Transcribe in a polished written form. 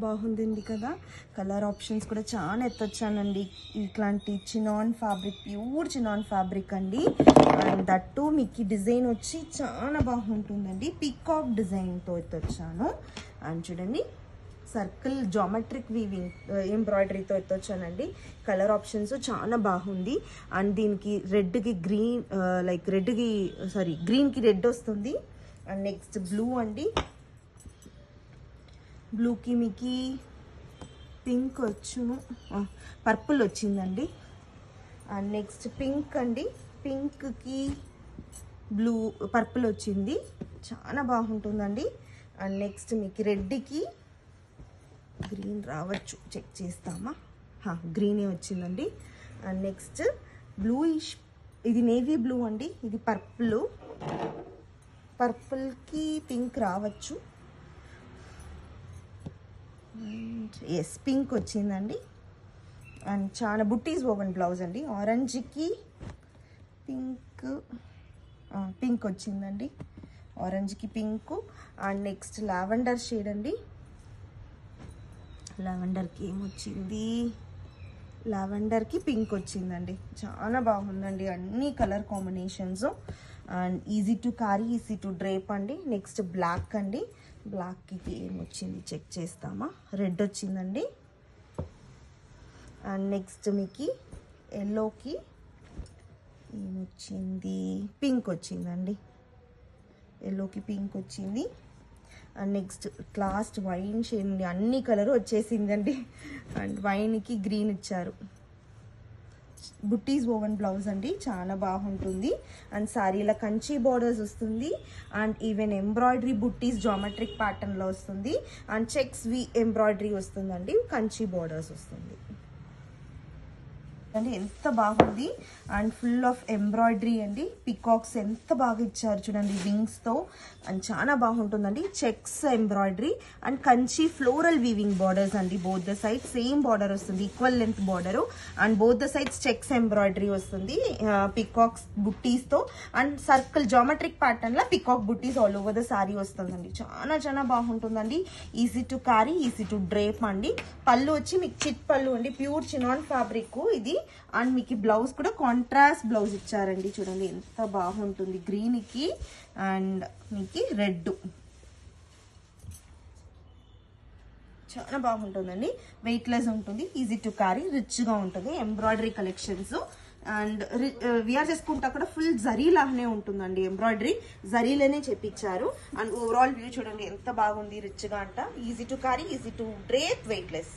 బాగుంది కదా. Colour options కూడా చాలా ఎత్తొచ్చానండి. ఇట్లాంటి chinon fabric, pure chinon fabric అండి. అండ్ దట్టు మీకు డిజైన్ వచ్చి చాలా బాగుంటుందండి. పీకాక్ డిజైన్తో ఎత్తొచ్చాను. అండ్ చూడండి సర్కిల్ జామెట్రిక్ వీవింగ్ ఎంబ్రాయిడరీతో ఎత్తొచ్చానండి. కలర్ ఆప్షన్స్ చాలా బాగుంది. అండ్ దీనికి రెడ్కి గ్రీన్, లైక్ రెడ్కి గ్రీన్కి రెడ్ వస్తుంది. అండ్ నెక్స్ట్ బ్లూ అండి. బ్లూకి మీకు పింక్ వచ్చును, పర్పుల్ వచ్చిందండి. అండ్ నెక్స్ట్ పింక్ అండి. పింక్కి బ్లూ పర్పుల్ వచ్చింది, చాలా బాగుంటుందండి. అండ్ నెక్స్ట్ మీకు రెడ్కి గ్రీన్ రావచ్చు, చెక్ చేస్తామా, గ్రీనే వచ్చిందండి. అండ్ నెక్స్ట్ బ్లూయిష్, ఇది నేవీ బ్లూ అండి. ఇది పర్పుల్, పర్పుల్కి పింక్ రావచ్చు. ఎస్, పింక్ వచ్చిందండి. అండ్ చాలా బుట్టీస్ ఓవెన్ బ్లౌజ్ అండి. ఆరెంజ్కి పింక్ వచ్చిందండి. ఆరెంజ్కి pink. And next lavender shade అండి. లావెండర్కి ఏమొచ్చింది, లావెండర్కి పింక్ వచ్చిందండి. చాలా బాగుందండి అన్ని colour combinations. And easy to carry, easy to drape అండి. నెక్స్ట్ బ్లాక్ అండి. బ్లాక్కి ఏమొచ్చింది చెక్ చేస్తామా, రెడ్ వచ్చిందండి. అండ్ నెక్స్ట్ మీకు ఎల్లోకి ఏమొచ్చింది, పింక్ వచ్చిందండి. ఎల్లోకి పింక్ వచ్చింది. And next last wine shade, అన్ని కలర్ వచ్చేసిందండి. అండ్ వైన్కి గ్రీన్ ఇచ్చారు. బుట్టీస్ ఓవెన్ బ్లౌజ్ అండి, చాలా బాగుంటుంది. అండ్ శారీలో కంచి బార్డర్స్ వస్తుంది. And even embroidery buttis geometric ప్యాటర్న్లో వస్తుంది. అండ్ చెక్స్ వి ఎంబ్రాయిడరీ వస్తుందండి, కంచి బార్డర్స్ వస్తుంది అండి. ఎంత బాగుంది. అండ్ ఫుల్ ఆఫ్ ఎంబ్రాయిడరీ అండి. పికాక్స్ ఎంత బాగా ఇచ్చారు చూడండి, వింగ్స్తో. అండ్ చాలా బాగుంటుందండి. Checks embroidery and Kanchi floral weaving borders అండి. Both the side same border వస్తుంది, equal length border. And both the sides checks embroidery వస్తుంది పికాక్స్ బుట్టీస్తో. అండ్ సర్కిల్ జామెట్రిక్ ప్యాటర్న్ లా పికాక్ బుట్టీస్ ఆల్ ఓవర్ ద శారీ వస్తుందండి. చాలా చాలా బాగుంటుందండి. Easy to carry, easy to drape అండి. పళ్ళు వచ్చి మీకు చిట్ పళ్ళు అండి, ప్యూర్ చినాన్ ఫ్యాబ్రిక్ ఇది. అండ్ మీకు బ్లౌజ్ కూడా కాంట్రాస్ట్ బ్లౌజ్ ఇచ్చారండి. చూడండి ఎంత బాగుంటుంది, గ్రీన్కి అండ్ మీకు రెడ్. చాలా బాగుంటుందండి. వెయిట్లెస్ ఉంటుంది, ఈజీ టు క్యారీ, రిచ్గా ఉంటుంది. Embroidery collections. అండ్ విఆర్ చేసుకుంటా కూడా ఫుల్ జరీ లాగానే ఉంటుందండి. ఎంబ్రాయిడరీ జరీలోనే చెప్పించారు. అండ్ ఓవరాల్ వ్యూ చూడండి ఎంత బాగుంది, రిచ్గా అంట. Easy to carry, easy to drape, weightless.